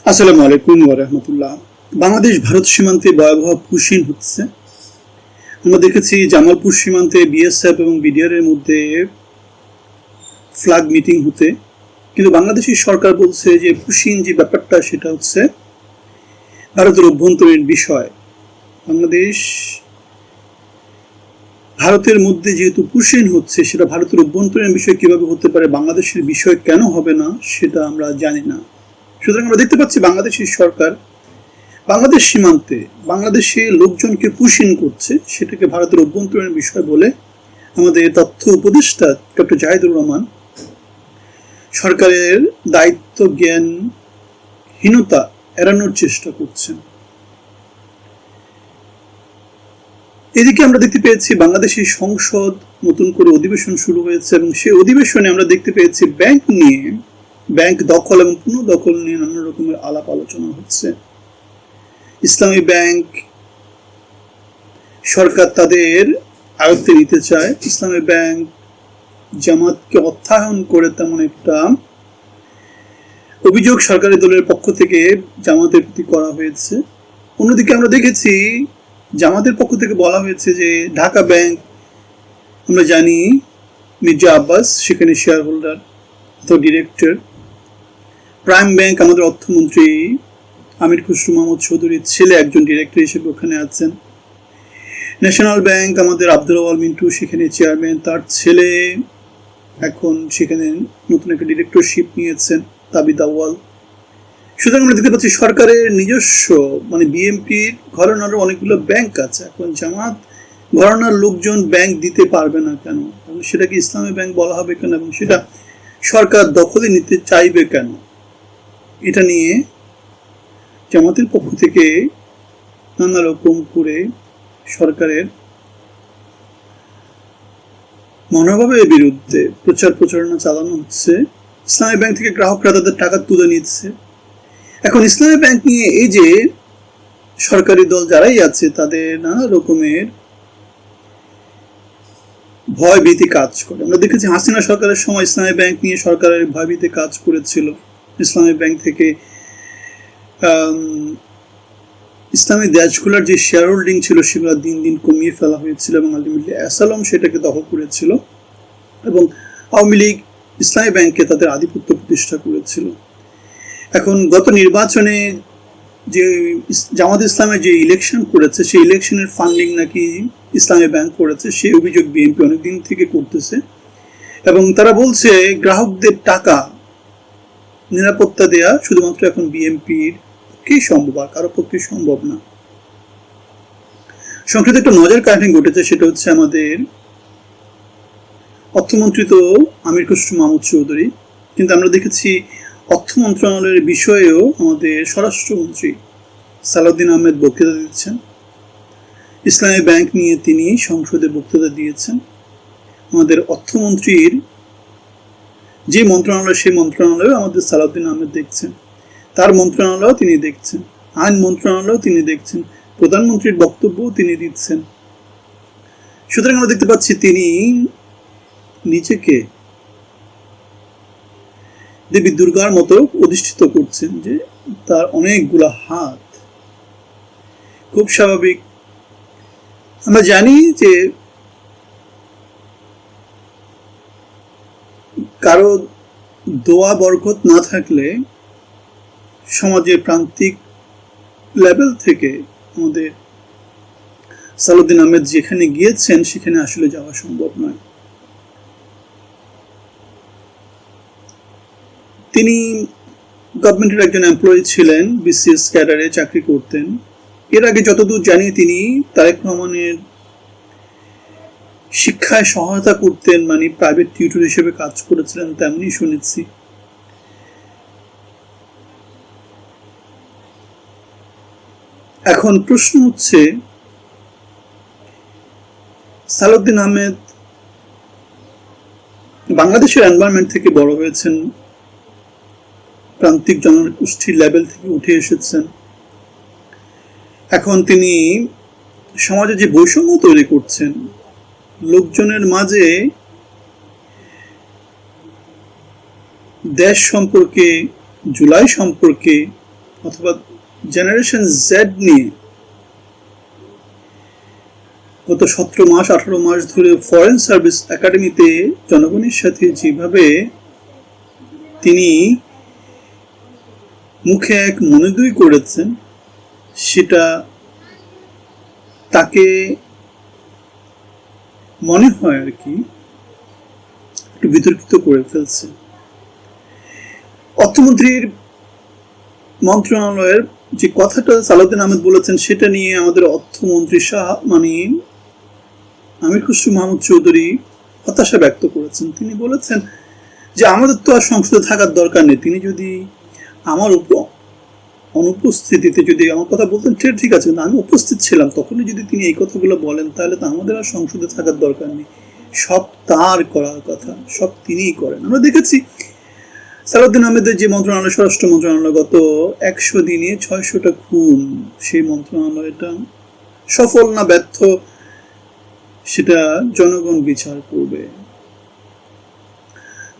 আসসালামু আলাইকুম ওয়া রাহমাতুল্লাহ। বাংলাদেশ ভারত সীমান্তে ভয়াবহ পুশিন হচ্ছে। আমরা দেখেছি জামালপুর সীমান্তে বিএসএফ এবং বিডিআর এর মধ্যে ফ্ল্যাগ মিটিং হতে, কিন্তু বাংলাদেশি সরকার বলছে যে পুশিন যে ব্যাপারটা সেটা হচ্ছে ভারতের অভ্যন্তরীণ বিষয়। বাংলাদেশ ভারতের মধ্যে যেহেতু পুশিন হচ্ছে, সেটা ভারতের অভ্যন্তরীণ বিষয় কিভাবে হতে পারে, বাংলাদেশের বিষয় কেন হবে না সেটা আমরা জানি না। সুতরাং আমরা দেখতে পাচ্ছি বাংলাদেশি সরকার বাংলাদেশ সীমান্তে বাংলাদেশে লোকজনকে পুশিন করছে, সেটাকে ভারতের অভ্যন্তরীণ বিষয় বলে আমাদের তথ্য উপদেষ্টা ডক্টর জাহিদুর রহমান সরকারের দায়িত্ব জ্ঞানহীনতা এড়ানোর চেষ্টা করছেন। এদিকে আমরা দেখতে পেয়েছি বাংলাদেশি সংসদ নতুন করে অধিবেশন শুরু হয়েছে এবং সেই অধিবেশনে আমরা দেখতে পেয়েছি ব্যাংক দখল এবং পুনঃদখল নিয়ে নানা রকমের আলাপ আলোচনা হচ্ছে। ইসলামী ব্যাংক সরকার তাদের আয়ত্তে নিতে চায়। ইসলামী ব্যাংক জামাতকে অর্থায়ন করে, তেমন একটা অভিযোগ সরকারি দলের পক্ষ থেকে জামাতের প্রতি করা হয়েছে। অন্যদিকে আমরা দেখেছি জামাতের পক্ষ থেকে বলা হয়েছে যে ঢাকা ব্যাংক, আমরা জানি মির্জা আব্বাস সেখানে শেয়ার হোল্ডার অথবা ডিরেক্টর। প্রাইম ব্যাংক, আমাদের অর্থমন্ত্রী আমির খুসরু মাহমুদ চৌধুরীর ছেলে একজন ডিরেক্টর হিসেবে ওখানে আছেন। ন্যাশনাল ব্যাংক, আমাদের আব্দুল আওয়াল মিন্টু সেখানে চেয়ারম্যান, তার ছেলে এখন সেখানে নতুন একটা ডিরেক্টরশিপ নিয়েছেন, তাবিদ আউয়াল। সুতরাং আমরা দেখতে পাচ্ছি সরকারের নিজস্ব বিএনপির ঘরানারও অনেকগুলো ব্যাংক আছে। এখন জামাত ঘরানার লোকজন ব্যাংক দিতে পারবে না কেন, এবং সেটাকে ইসলামী ব্যাংক বলা হবে কেন, এবং সেটা সরকার দখলে নিতে চাইবে কেন, এটা নিয়ে জামাতের পক্ষ থেকে নানা রকম করে সরকারের মনোভাবের বিরুদ্ধে প্রচার প্রচারণা চালানো হচ্ছে। ইসলামী ব্যাংক থেকে গ্রাহকরা তাদের টাকা তুলে নিচ্ছে। এখন ইসলামী ব্যাংক নিয়ে এই যে সরকারি দল যারাই আছে তাদের নানা রকমের ভয় ভীতি কাজ করে। আমরা দেখেছি হাসিনা সরকারের সময় ইসলামী ব্যাংক নিয়ে সরকারের ভয় ভীতি কাজ করেছিল। ইসলামী ব্যাংক থেকে ইসলামী দেশগুলোর যে শেয়ার হোল্ডিং ছিল সেগুলো দিন দিন কমিয়ে ফেলা হয়েছিল এবং আলটিমেটলি অ্যাসালম সেটাকে দখল করেছিল এবং আওয়ামী লীগ ইসলামী ব্যাংকে তাদের আধিপত্য প্রতিষ্ঠা করেছিল। এখন গত নির্বাচনে যে জামাত ইসলামের যে ইলেকশন করেছে, সেই ইলেকশনের ফান্ডিং নাকি ইসলামী ব্যাংক করেছে, সেই অভিযোগ বিএনপি অনেকদিন থেকে করতেছে এবং তারা বলছে গ্রাহকদের টাকা নিরাপত্তা দেয়া শুধুমাত্র এখন বিএনপির পক্ষেই সম্ভব, আর কারো পক্ষে সম্ভব না। সংক্ষেপে একটা নজর কাহিনী ঘটেছে, সেটা হচ্ছে আমাদের অর্থমন্ত্রী তো আমির খুসরু মাহমুদ চৌধুরী, কিন্তু আমরা দেখেছি অর্থ মন্ত্রণালয়ের বিষয়েও আমাদের স্বরাষ্ট্রমন্ত্রী সালাউদ্দিন আহমেদ বক্তৃতা দিচ্ছেন। ইসলামী ব্যাংক নিয়ে তিনি সংসদে বক্তৃতা দিয়েছেন। আমাদের অর্থমন্ত্রীর যে মন্ত্রণালয়, সেই মন্ত্রণালয়েও আমাদের সালাউদ্দিন আহমেদ দেখছেন, তার মন্ত্রণালয়ও তিনি দেখছেন, আইন মন্ত্রণালয়ও তিনি দেখছেন, প্রধানমন্ত্রীর বক্তব্যও তিনি দিচ্ছেন। সুতরাং আমরা দেখতে পাচ্ছি তিনি নিজেকে দেবী দুর্গার মতো অধিষ্ঠিত করছেন, যে তার অনেকগুলো হাত। খুব স্বাভাবিক। আমরা জানি যে কারো দোয়া বরকত না থাকলে সমাজের প্রান্তিক লেভেল থেকে আমাদের সালাউদ্দিন আহমেদ যেখানে গিয়েছেন সেখানে আসলে যাওয়া সম্ভব নয়। তিনি গভর্নমেন্টের একজন এমপ্লয়ি ছিলেন, বিসিএস ক্যাডারে চাকরি করতেন। এর আগে যতদূর জানি তিনি তারেক রহমানের শিক্ষায় সহায়তা করতেন, প্রাইভেট টিউটর হিসেবে কাজ করেছিলেন, তেমনই শুনেছি। এখন প্রশ্ন হচ্ছে, সালাউদ্দিন আহমেদ বাংলাদেশের এনভায়রনমেন্ট থেকে বড় হয়েছেন, প্রান্তিক জনগোষ্ঠীর লেভেল থেকে উঠে এসেছেন। এখন তিনি সমাজে যে বৈষম্য তৈরি করছেন, লোকজনের মাঝে দেশ সম্পর্কে, জুলাই সম্পর্কে অথবা জেনারেশন জেড নিয়ে গত 17-18 মাস ধরে ফরেন সার্ভিস একাডেমিতে জনগণের সাথে যেভাবে তিনি মুখে এক মনে দুই করেছেন, সেটা তাকে মনে হয় আর কি একটু বিতর্কিত করে ফেলছে। অর্থমন্ত্রীর মন্ত্রণালয়ের যে কথাটা সালাউদ্দিন আহমেদ বলেছেন, সেটা নিয়ে আমাদের অর্থমন্ত্রী আমির খসরু মাহমুদ চৌধুরী হতাশা ব্যক্ত করেছেন। তিনি বলেছেন যে আমাদের তো আর সংসদে থাকার দরকার নেই। তিনি যদি আমার অনুপস্থিতিতে যদি আমার কথা বলতেন ঠিক আছে, কিন্তু আমি উপস্থিত ছিলাম, তখনই যদি তিনি এই কথাগুলো বলেন, তাহলে তো আমাদের আর সংসদে থাকার দরকার নেই। সব তার করার কথা, সব তিনিই করেন। আমরা দেখেছি সালাউদ্দিন আহমেদের যে মন্ত্রণালয়, স্বরাষ্ট্র মন্ত্রণালয়, গত 100 দিনে 600টা খুন, সেই মন্ত্রণালয়টা সফল না ব্যর্থ সেটা জনগণ বিচার করবে।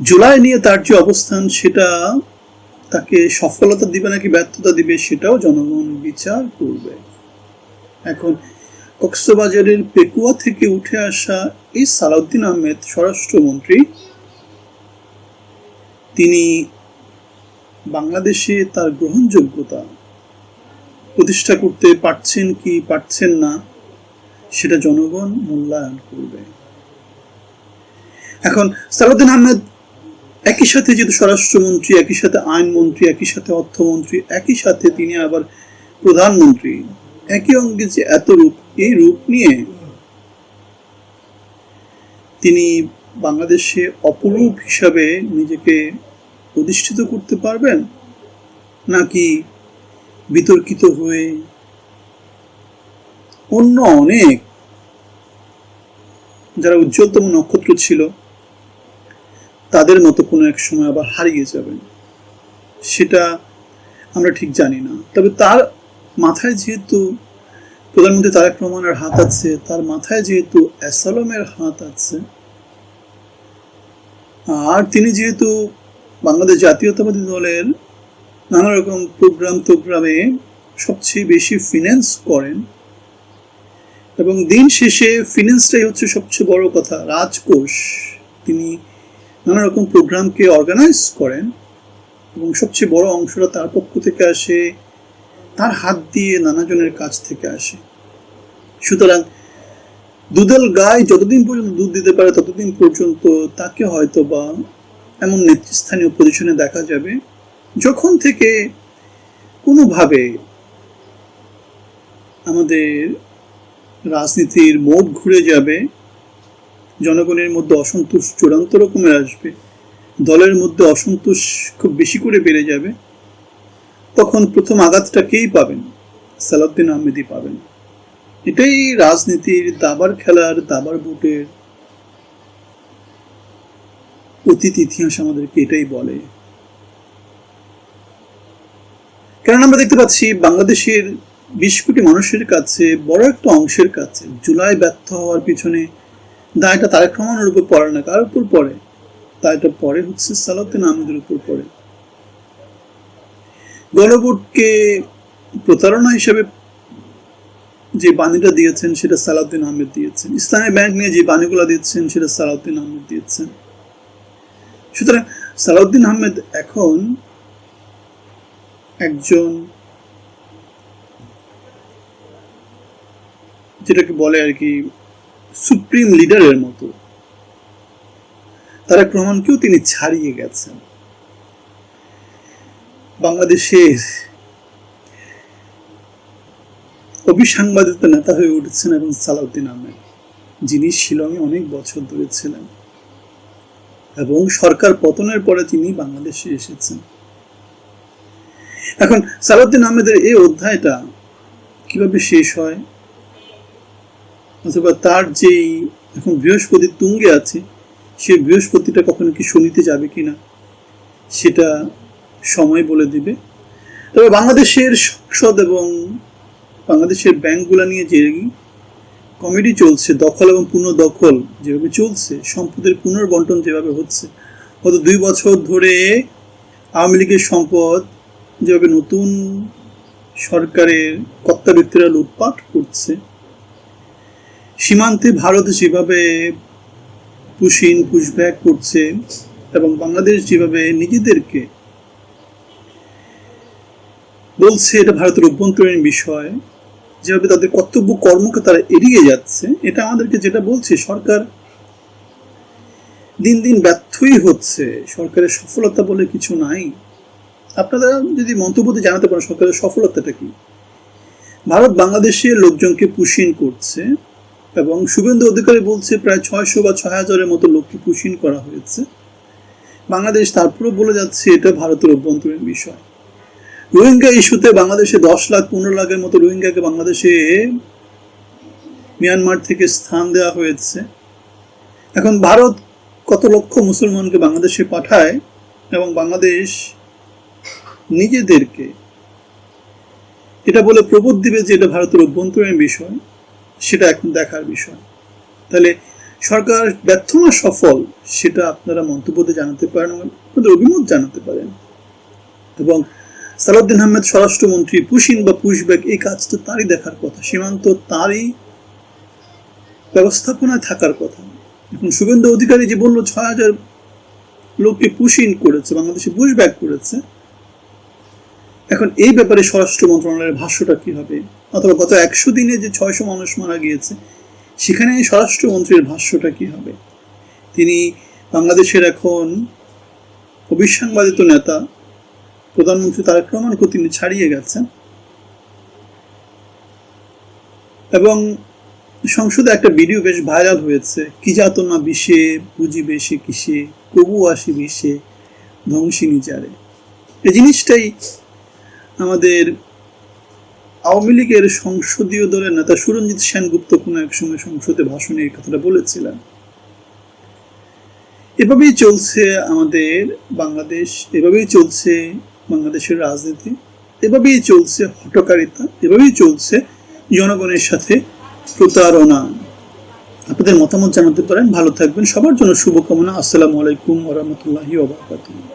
জুলাই নিয়ে তার যে অবস্থান, সেটা তাকে সফলতা দিবে নাকি ব্যর্থতা দিবে, সেটাও জনগণ বিচার করবে। এখন কক্সবাজারের পেকুয়া থেকে উঠে আসা এই সালাউদ্দিন আহমেদ স্বরাষ্ট্রমন্ত্রী, তিনি বাংলাদেশে তার গ্রহণযোগ্যতা প্রতিষ্ঠা করতে পারছেন কি পারছেন না, সেটা জনগণ মূল্যায়ন করবে। এখন সালাউদ্দিন আহমেদ একই সাথে যেহেতু স্বরাষ্ট্রমন্ত্রী, একই সাথে আইনমন্ত্রী, একই সাথে অর্থমন্ত্রী, একই সাথে তিনি আবার প্রধানমন্ত্রী, একই অঙ্গে যে এত রূপ, এই রূপ নিয়ে তিনি বাংলাদেশে অপরূপ হিসাবে নিজেকে প্রতিষ্ঠিত করতে পারবেন, নাকি বিতর্কিত হয়ে অন্য অনেক যারা উজ্জ্বলতম নক্ষত্র ছিল তাদের মতো কোনো এক সময় আবার হারিয়ে যাবেন, সেটা আমরা ঠিক জানি না। তবে তার মাথায় যেহেতু প্রধানমন্ত্রী তারেক রহমানের হাত আছে, তার মাথায় যেহেতু অ্যাসালমের হাত আছে, আর তিনি যেহেতু বাংলাদেশ জাতীয়তাবাদী দলের নানা রকম প্রোগ্রামে সবচেয়ে বেশি ফিন্যান্স করেন, এবং দিন শেষে ফিন্যান্সটাই হচ্ছে সবচেয়ে বড় কথা, রাজকোষ, তিনি নানা রকম প্রোগ্রামকে অর্গানাইজ করেন এবং সবচেয়ে বড় অংশটা তার পক্ষ থেকে আসে, তার হাত দিয়ে নানাজনের কাছ থেকে আসে। সুতরাং দুধেল গায়ে যতদিন পর্যন্ত দুধ দিতে পারে ততদিন পর্যন্ত তাকে হয়তো বা এমন নেতৃস্থানীয় পজিশনে দেখা যাবে, যখন থেকে কোনোভাবে আমাদের রাজনীতির মোড় ঘুরে যাবে, জনগণের মধ্যে অসন্তোষ চূড়ান্ত রকমের আসবে, দলের মধ্যে অসন্তোষ খুব বেশি করে বেড়ে যাবে, তখন প্রথম আঘাতটাকেই পাবেন, সালাউদ্দিন আহমেদই পাবেন। এটাই রাজনীতির দাবার খেলার, দাবার বুটের অতীত ইতিহাস আমাদেরকে এটাই বলে। কারণ আমরা দেখতে পাচ্ছি বাংলাদেশের 20 কোটি মানুষের কাছে, বড় একটা অংশের কাছে, জুলাই ব্যর্থ হওয়ার পিছনে দায়টা তারেক রহমানের উপর পড়ে না, কার উপর পড়ে? দায়টা পড়ে হচ্ছে সালাউদ্দিন আহমেদের উপর পড়ে। গণভোটকে প্রতারণা হিসেবে যে বাণীটা দিয়েছেন সেটা সালাউদ্দিন আহমেদ দিয়েছেন, ইসলামী ব্যাংক নিয়ে যে বাণীগুলো দিচ্ছেন সেটা সালাউদ্দিন আহমেদ দিয়েছেন। সুতরাং সালাউদ্দিন আহমেদ এখন একজন যেটাকে বলে আর কি সুপ্রিম লিডারের মতো। তারেক রহমানকেও তিনি ছাড়িয়ে গেছেন। বাংলাদেশের অবিসাংবাদিকতা নেতা হয়ে উঠেছেন এবং সালাউদ্দিন আহমেদ, যিনি শিলংয়ে অনেক বছর ধরে ছিলেন এবং সরকার পতনের পরে তিনি বাংলাদেশে এসেছেন। এখন সালাউদ্দিন আহমেদের এই অধ্যায়টা কিভাবে শেষ হয়, অথবা তার যেই এখন বৃহস্পতি তুঙ্গে আছে, সেই বৃহস্পতিটা কখনো কি শনিতে যাবে কিনা, সেটা সময় বলে দিবে। তবে বাংলাদেশের সংসদ এবং বাংলাদেশের ব্যাংকগুলো নিয়ে যে কমেডি চলছে, দখল এবং পুনর্দখল যেভাবে চলছে, সম্পদের পুনর্বন্টন যেভাবে হচ্ছে, গত 2 বছর ধরে আওয়ামী লীগের সম্পদ যেভাবে নতুন সরকারের কর্তা ব্যক্তিরা লুটপাট করছে, সীমান্তে ভারত যেভাবে পুশব্যাক করছে, এবং বাংলাদেশ যেভাবে নিজেদেরকে বলছে এটা ভারতের অভ্যন্তরীণ বিষয়, যেভাবে তাদের কর্তব্য কর্মকে তারা এড়িয়ে যাচ্ছে, এটা আমাদেরকে যেটা বলছে সরকার দিন দিন ব্যর্থই হচ্ছে। সরকারের সফলতা বলে কিছু নাই। আপনারা যদি মন্তব্যতে জানাতে পারেন সরকারের সফলতাটা কি। ভারত বাংলাদেশের লোকজনকে পুশিন করছে, এবং শুভেন্দু অধিকারী বলছে প্রায় 600 বা 6000-এর মতো লোককে পুশিন করা হয়েছে। বাংলাদেশ তারপরে বলে যাচ্ছে এটা ভারতের অভ্যন্তরীণ বিষয়। রোহিঙ্গা ইস্যুতে বাংলাদেশে 10 লাখ 15 লাখের মতো রোহিঙ্গাকে বাংলাদেশে মিয়ানমার থেকে স্থান দেওয়া হয়েছে। এখন ভারত কত লক্ষ মুসলমানকে বাংলাদেশে পাঠায়, এবং বাংলাদেশ নিজেদেরকে এটা বলে প্রবোধ দিবে যে এটা ভারতের অভ্যন্তরীণ বিষয়, সেটা এখন দেখার বিষয়। তাহলে সরকার ব্যর্থ না সফল সেটা আপনারা মন্তব্যতে জানাতে পারেন, আপনাদের অভিমত জানাতে পারেন। এবং সালাউদ্দিন আহমেদ স্বরাষ্ট্রমন্ত্রী পুশিন বা পুশব্যাক এই কাজ তো তারই দেখার কথা, সীমান্ত তারই ব্যবস্থাপনায় থাকার কথা। এখন শুভেন্দু অধিকারী যে বললো 6000 লোককে পুশিন করেছে, বাংলাদেশে পুশব্যাক করেছে, এখন এই ব্যাপারে স্বরাষ্ট্র মন্ত্রণালয়ের ভাষ্যটা কি হবে? অথবা গত 100 দিনে যে 600 মানুষ মারা গিয়েছে সেখানে স্বরাষ্ট্রমন্ত্রীর ভাষ্যটা কি হবে? তিনি বাংলাদেশের এখন অবিসংবাদিত নেতা প্রধানমন্ত্রী তারেক রহমানকে তিনি ছাড়িয়ে গেছেন, এবং সংসদে একটা ভিডিও বেশ ভাইরাল হয়েছে, কি যাতনা বিষে বুঝি বেশি কিসে, কবু আসি বিষে ধ্বংসিনী যারে। এই জিনিসটাই আমাদের আওয়ামী লীগের সংসদীয় দলের নেতা সুরঞ্জিত সেনগুপ্ত কোনো এক সময় সংসদে ভাষণে এই কথাটা বলেছিলেন। এভাবেই চলছে আমাদের বাংলাদেশ, এভাবেই চলছে বাংলাদেশের রাজনীতি, এভাবেই চলছে হঠকারিতা, এভাবেই চলছে জনগণের সাথে প্রতারণা। আপনাদের মতামত জানাতে পারেন। ভালো থাকবেন, সবার জন্য শুভকামনা। আসসালামু আলাইকুম ওয়া রাহমাতুল্লাহি ওয়া বারাকাতুহু।